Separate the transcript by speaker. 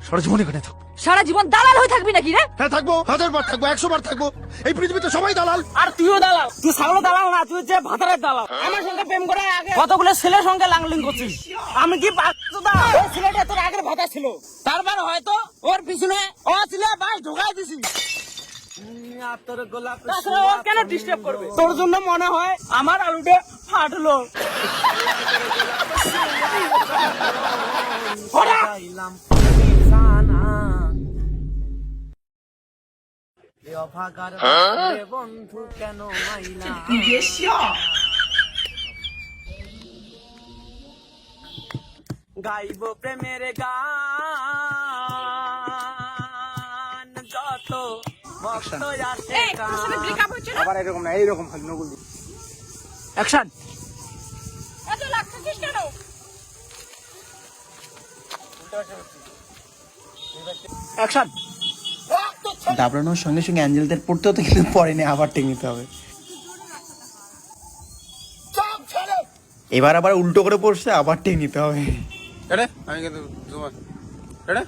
Speaker 1: সারা জীবন এখানে থাকবো।
Speaker 2: সারা জীবন দালাল হয়ে থাকবি নাকি রে?
Speaker 1: হ্যাঁ থাকবো, 1000 বার থাকবো, 100 বার থাকবো। এই পৃথিবীতে সবাই দালাল।
Speaker 3: আর তুইও দালাল। তুই ছাগল দালাল না, তুই যে ভাতারের দালাল। আমার সঙ্গে প্রেম করে আগে কতগুলো ছেলের সঙ্গে লাংলিং করছিস। আমি কি পাগলা? ওই ছেলেটা তোর আগের ভাতা ছিল, তারপর হয়তো ওর পিছনে ও ছেলে বাস ঢোকাই দিছি। তাছাড়া ও কেন ডিস্টার্ব করবে? তোর জন্য মনে হয় আমার আলুটা ফাটলো। বন্ধু কেন গাইব প্রেমের গান যত ভক্ত আসে
Speaker 4: আবার এরকম না, এইরকম খালি নকুল দি।
Speaker 3: অ্যাকশন।
Speaker 2: এত লাগছিস কেন?
Speaker 3: অ্যাকশন।
Speaker 5: দাবড়ানোর সঙ্গে সঙ্গে অ্যাঞ্জেলদের পড়তেও তো কিন্তু পড়েনি, আবার টেক নিতে হবে। এবার আবার উল্টো করে পড়ছে, আবার টেক নিতে হবে।
Speaker 4: এটা আমি কিন্তু তোমার এটা